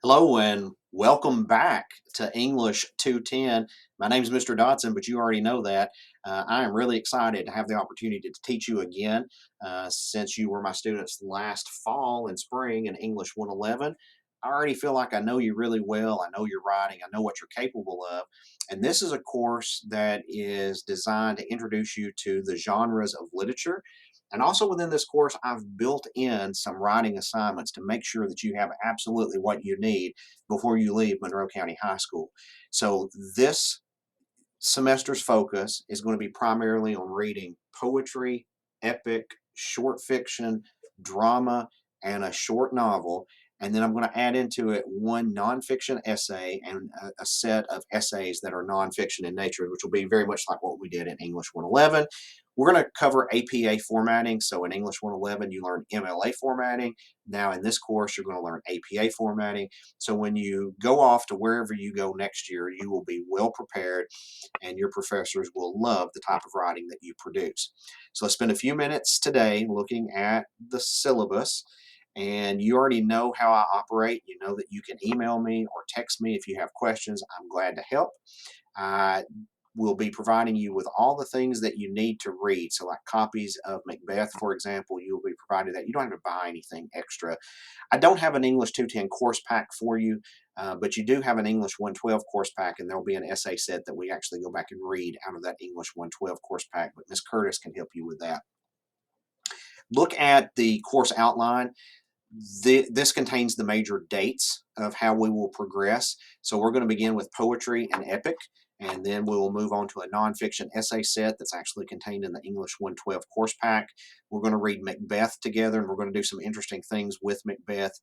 Hello and welcome back to English 210. My name is Mr. Dotson, but you already know that. I am really excited to have the opportunity to teach you again since you were my students last fall and spring in English 111. I already feel like I know you really well. I know your writing. I know what you're capable of. And this is a course that is designed to introduce you to the genres of literature. And also within this course, I've built in some writing assignments to make sure that you have absolutely what you need before you leave Monroe County High School. So this semester's focus is going to be primarily on reading poetry, epic, short fiction, drama, and a short novel. And then I'm going to add into it one nonfiction essay and a set of essays that are nonfiction in nature, which will be very much like what we did in English 111. We're going to cover APA formatting. So in English 111, you learn MLA formatting. Now in this course, you're going to learn APA formatting. So when you go off to wherever you go next year, you will be well prepared and your professors will love the type of writing that you produce. So let's spend a few minutes today looking at the syllabus. And you already know how I operate. You know that you can email me or text me if you have questions. I'm glad to help. I will be providing you with all the things that you need to read. So, like copies of Macbeth, for example, you will be provided that. You don't have to buy anything extra. I don't have an English 210 course pack for you, but you do have an English 112 course pack, and there'll be an essay set that we actually go back and read out of that English 112 course pack. But Miss Curtis can help you with that. Look at the course outline. This contains the major dates of how we will progress. So we're going to begin with poetry and epic, and then we will move on to a nonfiction essay set that's actually contained in the English 112 course pack. We're going to read Macbeth together, and we're going to do some interesting things with Macbeth,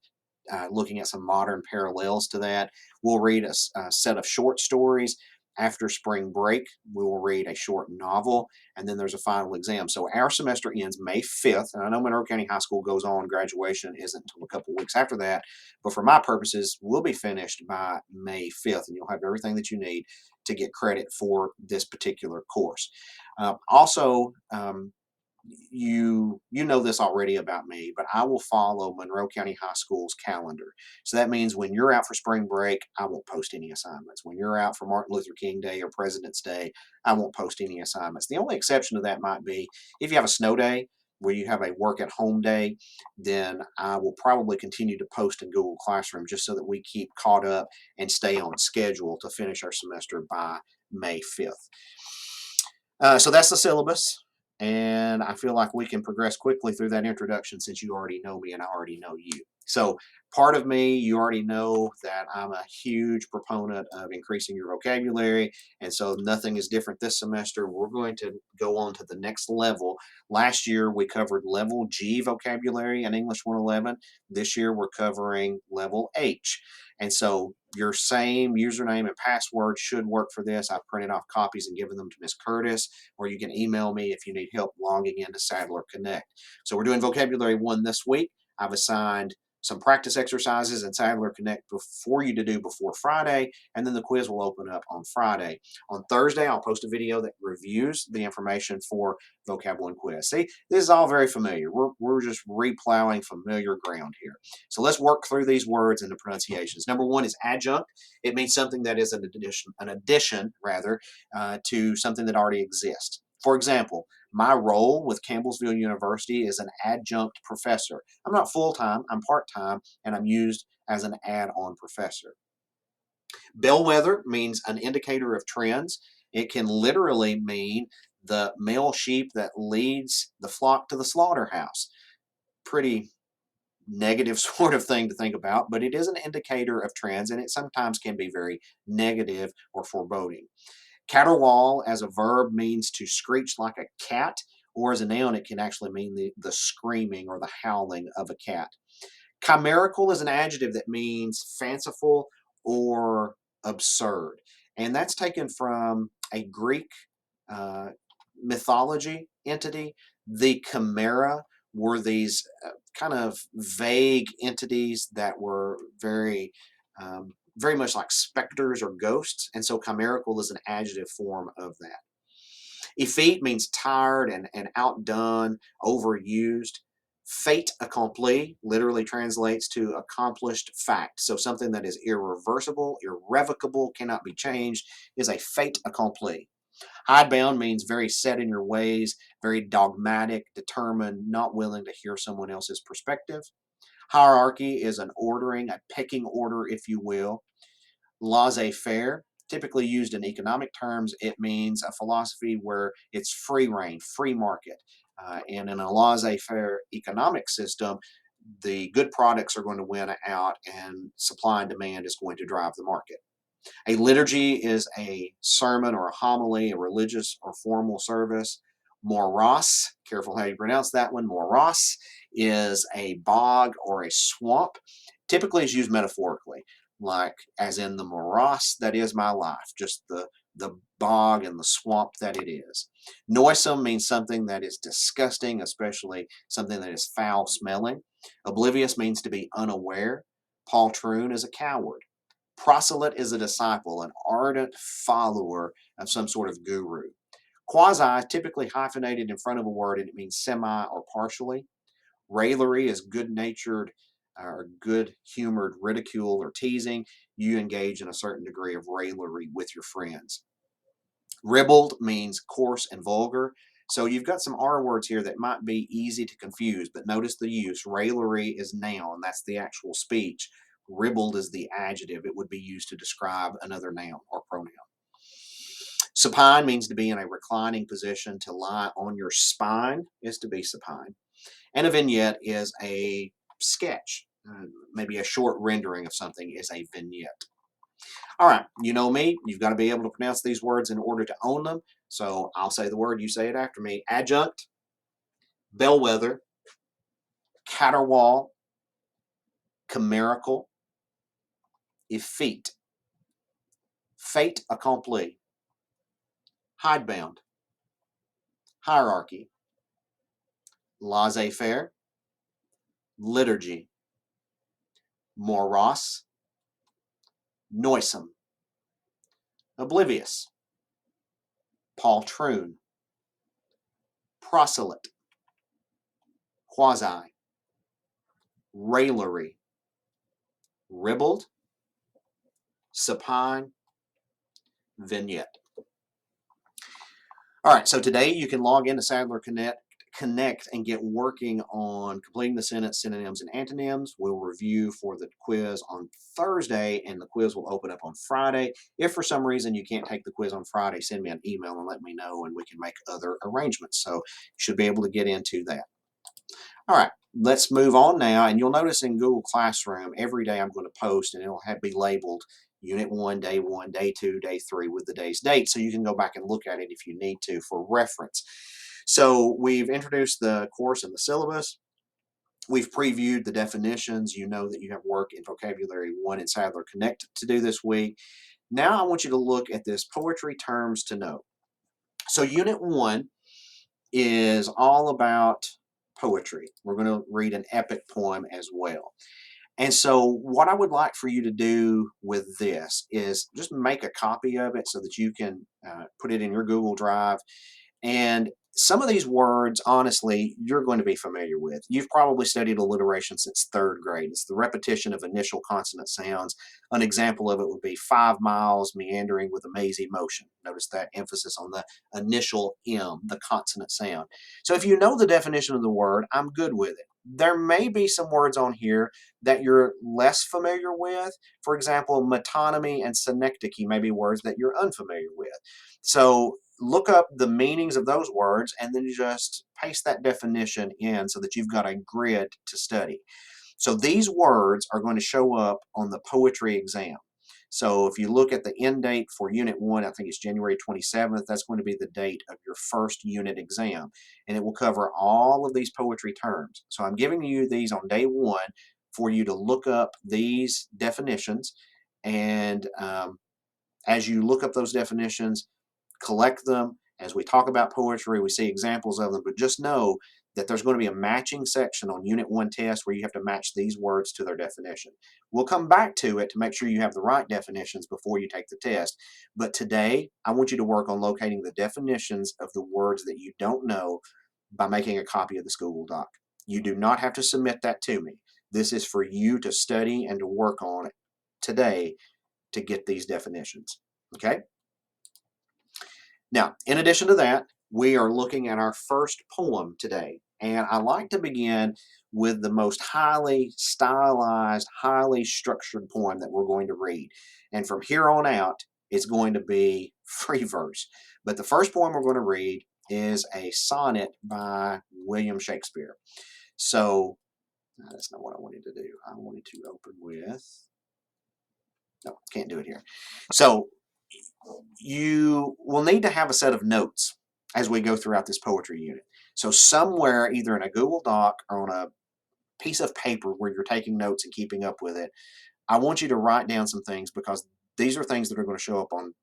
looking at some modern parallels to that. We'll read a set of short stories. After spring break, we will read a short novel, and then there's a final exam. So our semester ends May 5th, and I know Monroe County High School goes on, graduation isn't until a couple of weeks after that, but for my purposes, we'll be finished by May 5th, and you'll have everything that you need to get credit for this particular course. Also, you know this already about me, but I will follow Monroe County High School's calendar. So that means when you're out for spring break, I won't post any assignments. When you're out for Martin Luther King Day or President's Day, I won't post any assignments. The only exception to that might be if you have a snow day where you have a work at home day, then I will probably continue to post in Google Classroom just so that we keep caught up and stay on schedule to finish our semester by May 5th. So that's the syllabus. And I feel like we can progress quickly through that introduction since you already know me and I already know you. So, part of me, you already know that I'm a huge proponent of increasing your vocabulary. And so, nothing is different this semester. We're going to go on to the next level. Last year, we covered level G vocabulary in English 111. This year, we're covering level H. And so, your same username and password should work for this. I've printed off copies and given them to Miss Curtis, or you can email me if you need help logging into Sadler Connect. So we're doing vocabulary 1 this week. I've assigned some practice exercises in Sadler Connect for you to do before Friday, and then the quiz will open up on Friday. On Thursday, I'll post a video that reviews the information for Vocab 1 quiz. See, this is all very familiar. We're just replowing familiar ground here. So let's work through these words and the pronunciations. Number one is adjunct. It means something that is an addition rather, to something that already exists. For example, my role with Campbellsville University is an adjunct professor. I'm not full time, I'm part time, and I'm used as an add on professor. Bellwether means an indicator of trends. It can literally mean the male sheep that leads the flock to the slaughterhouse. Pretty negative sort of thing to think about, but it is an indicator of trends and it sometimes can be very negative or foreboding. Caterwaul as a verb means to screech like a cat, or as a noun, it can actually mean the screaming or the howling of a cat. Chimerical is an adjective that means fanciful or absurd. And that's taken from a Greek uh, mythology entity. The chimera were these kind of vague entities that were very much like specters or ghosts. And so chimerical is an adjective form of that. Effete means tired and outdone, overused. Fait accompli literally translates to accomplished fact. So something that is irreversible, irrevocable, cannot be changed is a fait accompli. Hidebound means very set in your ways, very dogmatic, determined, not willing to hear someone else's perspective. Hierarchy is an ordering, a pecking order, if you will. Laissez faire, typically used in economic terms, it means a philosophy where it's free reign, free market. And in a laissez faire economic system, the good products are going to win out and supply and demand is going to drive the market. A liturgy is a sermon or a homily, a religious or formal service. Moros, careful how you pronounce that one, moros is a bog or a swamp. Typically is used metaphorically, like as in the morass that is my life, just the bog and the swamp that it is. Noisome means something that is disgusting, especially something that is foul smelling. Oblivious means to be unaware. Poltroon is a coward. Proselyte is a disciple, an ardent follower of some sort of guru. Quasi, typically hyphenated in front of a word, and it means semi or partially. Raillery is good natured or good humored ridicule or teasing. You engage in a certain degree of raillery with your friends. Ribald means coarse and vulgar. So you've got some R words here that might be easy to confuse, but notice the use. Raillery is noun, that's the actual speech. Ribald is the adjective. It would be used to describe another noun or pronoun. Supine means to be in a reclining position, to lie on your spine is to be supine. And a vignette is a sketch, maybe a short rendering of something is a vignette. All right, you know me, you've got to be able to pronounce these words in order to own them. So I'll say the word, you say it after me. Adjunct, bellwether, caterwaul, chimerical, effete, fait accompli, hidebound, hierarchy, laissez faire, liturgy, moros, noisome, oblivious, poltroon, proselyte, quasi, raillery, ribald, supine, vignette. All right, so today you can log into Sadler Connect and get working on completing the sentence, synonyms, and antonyms. We'll review for the quiz on Thursday, and the quiz will open up on Friday. If for some reason you can't take the quiz on Friday, send me an email and let me know, and we can make other arrangements. So you should be able to get into that. All right, let's move on now. And you'll notice in Google Classroom, every day I'm going to post, and it'll be labeled Unit 1, Day 2, Day 3 with the day's date. So you can go back and look at it if you need to for reference. So we've introduced the course and the syllabus. We've previewed the definitions. You know that you have work in Vocabulary 1 in Sadler Connect to do this week. Now I want you to look at this poetry terms to know. So Unit 1 is all about poetry. We're going to read an epic poem as well. And so, what I would like for you to do with this is just make a copy of it so that you can put it in your Google Drive. And some of these words, honestly, you're going to be familiar with. You've probably studied alliteration since third grade. It's the repetition of initial consonant sounds. An example of it would be 5 miles meandering with a mazy motion. Notice that emphasis on the initial M, the consonant sound. So if you know the definition of the word, I'm good with it. There may be some words on here that you're less familiar with. For example, metonymy and synecdoche may be words that you're unfamiliar with. So look up the meanings of those words and then just paste that definition in so that you've got a grid to study. So these words are going to show up on the poetry exam. So if you look at the end date for Unit 1, I think it's January 27th, that's going to be the date of your first unit exam. And it will cover all of these poetry terms. So I'm giving you these on day 1 for you to look up these definitions. And as you look up those definitions, collect them. As we talk about poetry, we see examples of them, but just know that there's going to be a matching section on Unit 1 test where you have to match these words to their definition. We'll come back to it to make sure you have the right definitions before you take the test. But today, I want you to work on locating the definitions of the words that you don't know by making a copy of this Google Doc. You do not have to submit that to me. This is for you to study and to work on today to get these definitions. Okay? Now, in addition to that, we are looking at our first poem today. And I like to begin with the most highly stylized, highly structured poem that we're going to read. And from here on out, it's going to be free verse. But the first poem we're going to read is a sonnet by William Shakespeare. So that's not what I wanted to do. I wanted to open with, no, can't do it here. So you will need to have a set of notes as we go throughout this poetry unit. So somewhere, either in a Google Doc or on a piece of paper where you're taking notes and keeping up with it, I want you to write down some things because these are things that are going to show up on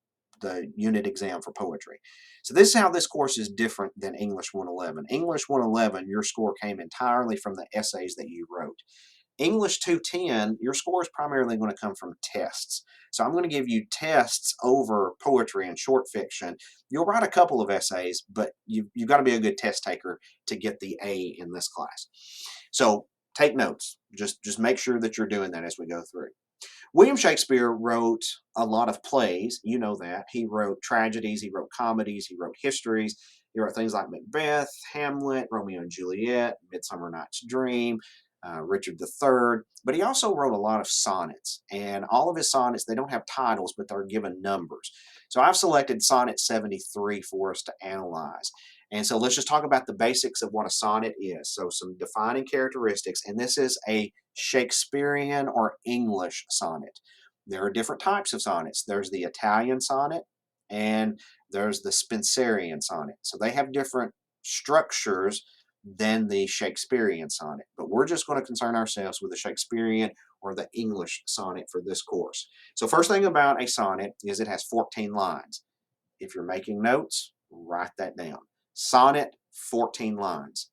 the unit exam for poetry. So this is how this course is different than English 111. English 111, your score came entirely from the essays that you wrote. English 210, your score is primarily going to come from tests. So I'm going to give you tests over poetry and short fiction. You'll write a couple of essays, but you've got to be a good test taker to get the A in this class. So take notes. Just make sure that you're doing that as we go through. William Shakespeare wrote a lot of plays. You know that. He wrote tragedies, he wrote comedies, he wrote histories. He wrote things like Macbeth, Hamlet, Romeo and Juliet, Midsummer Night's Dream, Richard III. But he also wrote a lot of sonnets. And all of his sonnets, they don't have titles, but they're given numbers. So I've selected Sonnet 73 for us to analyze. And so let's just talk about the basics of what a sonnet is. So some defining characteristics, and this is a Shakespearean or English sonnet. There are different types of sonnets. There's the Italian sonnet and there's the Spenserian sonnet. So they have different structures than the Shakespearean sonnet. But we're just going to concern ourselves with the Shakespearean or the English sonnet for this course. So first thing about a sonnet is it has 14 lines. If you're making notes, write that down. Sonnet, 14 lines.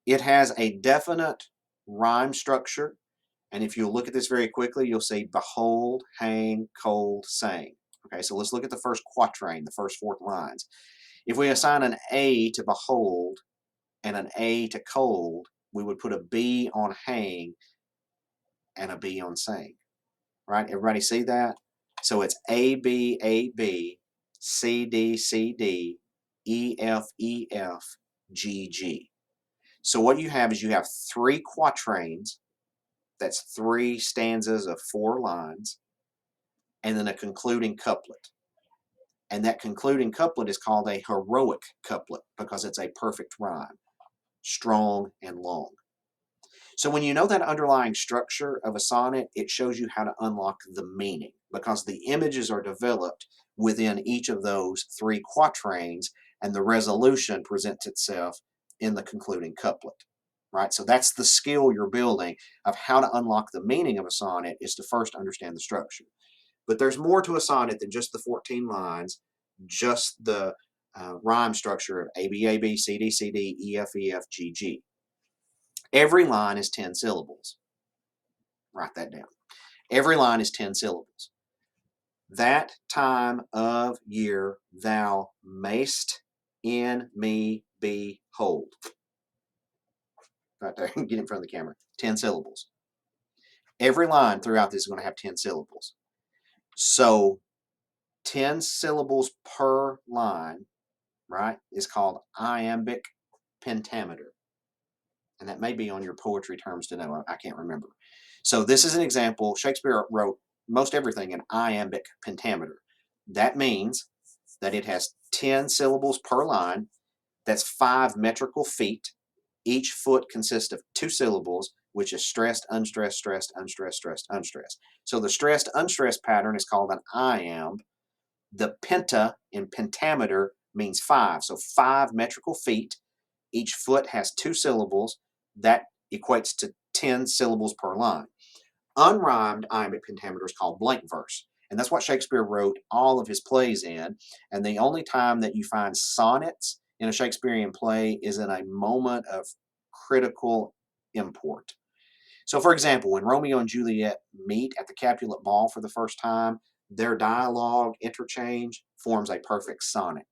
It has a definite rhyme structure. And if you look at this very quickly, you'll see behold, hang, cold, sang. Okay, so let's look at the first quatrain, the first 4 lines. If we assign an A to behold and an A to cold, we would put a B on hang and a B on sang. Right? Everybody see that? So it's A, B, A, B, C, D, C, D, E, F, E, F, G, G. So what you have is you have 3 quatrains. That's 3 stanzas of 4 lines, and then a concluding couplet. And that concluding couplet is called a heroic couplet because it's a perfect rhyme, strong and long. So when you know that underlying structure of a sonnet, it shows you how to unlock the meaning because the images are developed within each of those 3 quatrains, and the resolution presents itself in the concluding couplet. Right? So that's the skill you're building of how to unlock the meaning of a sonnet is to first understand the structure. But there's more to a sonnet than just the 14 lines, just the rhyme structure of A, B, A, B, C, D, C, D, E, F, E, F, G, G. Every line is 10 syllables. Write that down. Every line is 10 syllables. That time of year thou mayst in me behold. Right there, get in front of the camera. 10 syllables. Every line throughout this is going to have 10 syllables. So 10 syllables per line, right, is called iambic pentameter. And that may be on your poetry terms to know. I can't remember. So this is an example. Shakespeare wrote most everything in iambic pentameter. That means that it has 10 syllables per line. That's 5 metrical feet. Each foot consists of 2 syllables, which is stressed, unstressed, stressed, unstressed, stressed, unstressed. So the stressed, unstressed pattern is called an iamb. The penta in pentameter means 5. So 5 metrical feet. Each foot has 2 syllables. That equates to 10 syllables per line. Unrhymed iambic pentameter is called blank verse. And that's what Shakespeare wrote all of his plays in. And the only time that you find sonnets in a Shakespearean play is in a moment of critical import. So, for example, when Romeo and Juliet meet at the Capulet Ball for the first time, their dialogue interchange forms a perfect sonnet.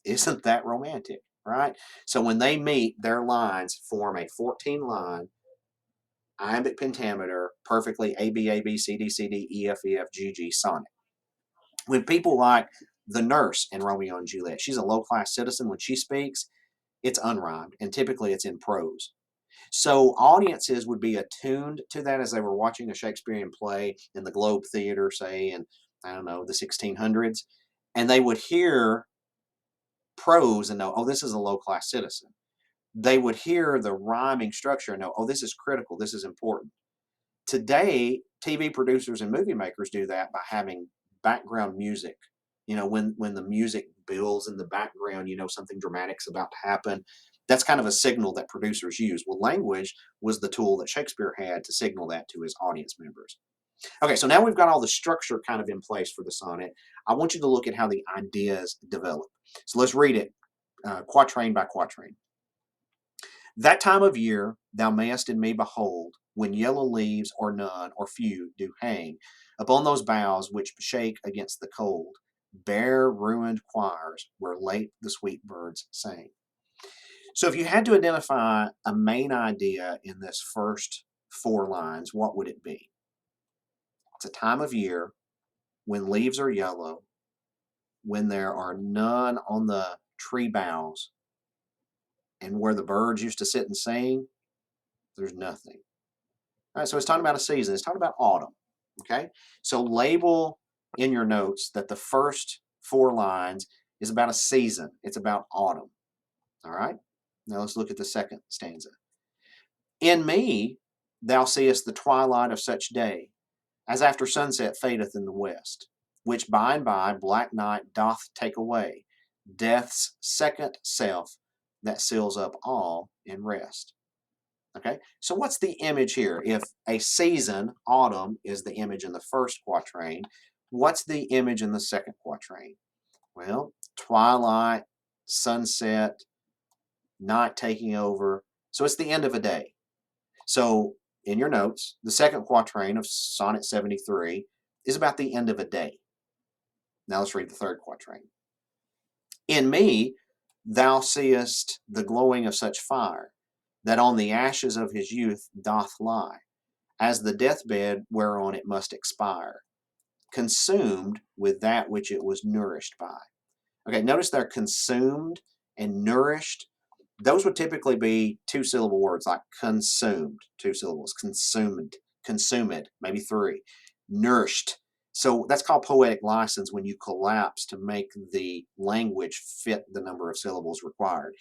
Isn't that romantic? right? So when they meet, their lines form a 14-line iambic pentameter, perfectly A B A B C D C D E F E F G G sonnet. When people like the nurse in Romeo and Juliet, she's a low-class citizen. When she speaks, it's unrhymed, and typically it's in prose. So audiences would be attuned to that as they were watching a Shakespearean play in the Globe Theater, say in, I don't know, the 1600s, and they would hear prose and know, oh, this is a low class citizen. They would hear the rhyming structure and know, oh, this is critical, this is important. Today, TV producers and movie makers do that by having background music. When the music builds in the background, something dramatic's about to happen. That's kind of a signal that producers use. Well, language was the tool that Shakespeare had to signal that to his audience members. Okay, so now we've got all the structure kind of in place for the sonnet. I want you to look at how the ideas develop. So let's read it quatrain by quatrain. That time of year thou mayest in me behold, when yellow leaves or none or few do hang upon those boughs which shake against the cold, bare ruined choirs where late the sweet birds sang. So if you had to identify a main idea in this first four lines, what would it be? It's a time of year when leaves are yellow, when there are none on the tree boughs, and where the birds used to sit and sing, there's nothing. All right, so it's talking about a season. It's talking about autumn. Okay, so label in your notes that the first four lines is about a season. It's about autumn. All right, now let's look at the second stanza. In me, thou seest the twilight of such day, as after sunset fadeth in the west, which by and by black night doth take away, death's second self that seals up all in rest. Okay, so what's the image here? If a season, autumn, is the image in the first quatrain, what's the image in the second quatrain? Well, twilight, sunset, night taking over. So it's the end of a day. So in your notes, the second quatrain of Sonnet 73 is about the end of a day. Now let's read the third quatrain. In me, thou seest the glowing of such fire, that on the ashes of his youth doth lie, as the deathbed whereon it must expire, consumed with that which it was nourished by. Okay, notice they're consumed and nourished. Those would typically be two-syllable words like consumed, two syllables, consumed, maybe three, nourished. So that's called poetic license when you collapse to make the language fit the number of syllables required.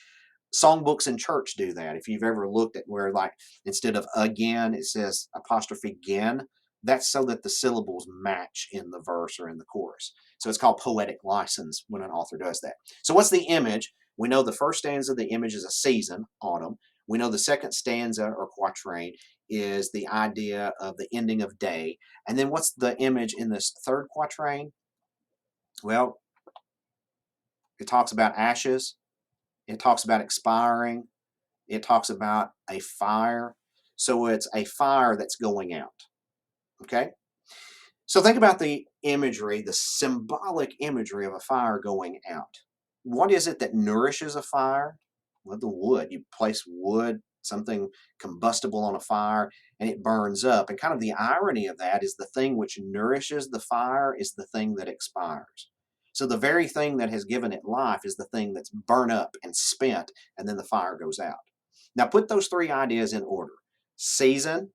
Songbooks in church do that. If you've ever looked at where, like, instead of again, it says apostrophe again, that's so that the syllables match in the verse or in the chorus. So it's called poetic license when an author does that. So what's the image? We know the first stanza, the image is a season, autumn. We know the second stanza or quatrain is the idea of the ending of day. And then what's the image in this third quatrain? Well, it talks about ashes, it talks about expiring, it talks about a fire. So it's a fire that's going out. Okay? So think about the imagery, the symbolic imagery of a fire going out. What is it that nourishes a fire? Well, the wood. You place wood, something combustible on a fire, and it burns up. And kind of the irony of that is the thing which nourishes the fire is the thing that expires. So the very thing that has given it life is the thing that's burnt up and spent, and then the fire goes out. Now put those three ideas in order: season,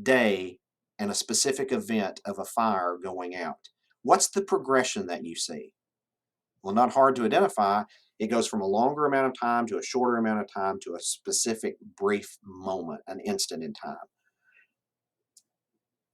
day, and a specific event of a fire going out. What's the progression that you see? Well, not hard to identify. It goes from a longer amount of time to a shorter amount of time to a specific brief moment, an instant in time.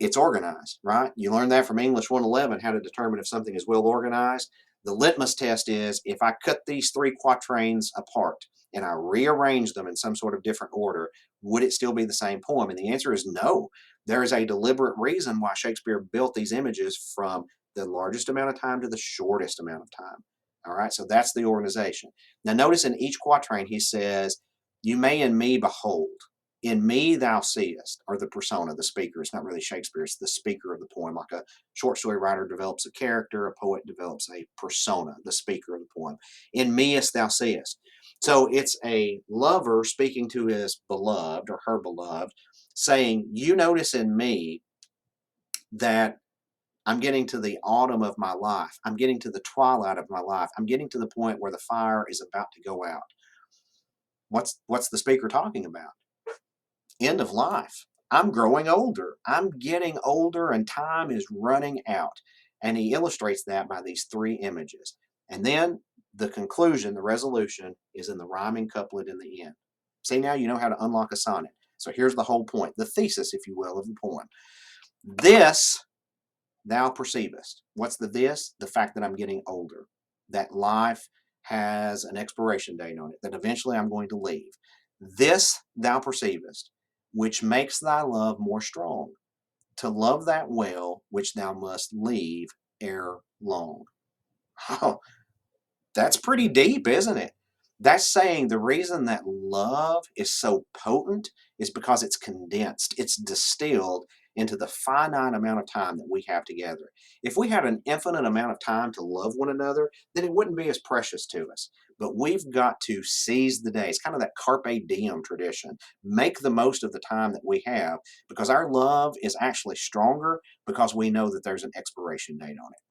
It's organized, right? You learned that from English 111, how to determine if something is well organized. The litmus test is if I cut these three quatrains apart and I rearrange them in some sort of different order, would it still be the same poem? And the answer is no. There is a deliberate reason why Shakespeare built these images from the largest amount of time to the shortest amount of time. All right, so that's the organization. Now, notice in each quatrain, he says, you may in me behold. In me thou seest, or the persona, the speaker. It's not really Shakespeare, it's the speaker of the poem. Like a short story writer develops a character, a poet develops a persona, the speaker of the poem. In me as thou seest. So it's a lover speaking to his beloved or her beloved, saying, you notice in me that I'm getting to the autumn of my life. I'm getting to the twilight of my life. I'm getting to the point where the fire is about to go out. What's the speaker talking about? End of life. I'm growing older. I'm getting older and time is running out. And he illustrates that by these three images. And then the conclusion, the resolution, is in the rhyming couplet in the end. See, now you know how to unlock a sonnet. So here's the whole point, the thesis, if you will, of the poem. This thou perceivest. What's the this? The fact that I'm getting older, that life has an expiration date on it, that eventually I'm going to leave. This thou perceivest, which makes thy love more strong, to love that well which thou must leave ere long. Oh, that's pretty deep, isn't it? That's saying the reason that love is so potent is because it's condensed, it's distilled into the finite amount of time that we have together. If we had an infinite amount of time to love one another, then it wouldn't be as precious to us. But we've got to seize the day. It's kind of that carpe diem tradition. Make the most of the time that we have because our love is actually stronger because we know that there's an expiration date on it.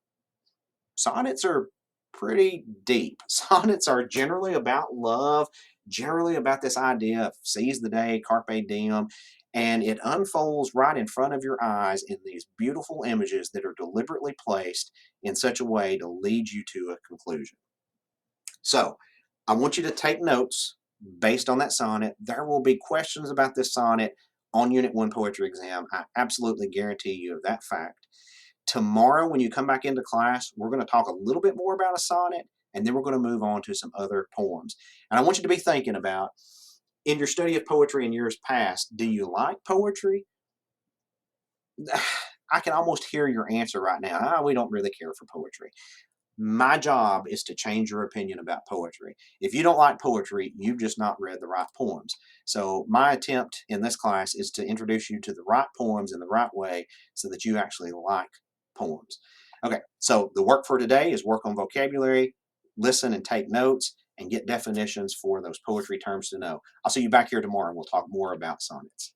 Sonnets are pretty deep. Sonnets are generally about love, generally about this idea of seize the day, carpe diem, and it unfolds right in front of your eyes in these beautiful images that are deliberately placed in such a way to lead you to a conclusion. So, I want you to take notes based on that sonnet. There will be questions about this sonnet on Unit 1 poetry exam. I absolutely guarantee you of that fact. Tomorrow, when you come back into class, we're going to talk a little bit more about a sonnet, and then we're going to move on to some other poems. And I want you to be thinking about, in your study of poetry in years past, do you like poetry? I can almost hear your answer right now. We don't really care for poetry. My job is to change your opinion about poetry. If you don't like poetry, you've just not read the right poems. So, my attempt in this class is to introduce you to the right poems in the right way so that you actually like poems. Okay, so the work for today is work on vocabulary, listen and take notes, and get definitions for those poetry terms to know. I'll see you back here tomorrow and we'll talk more about sonnets.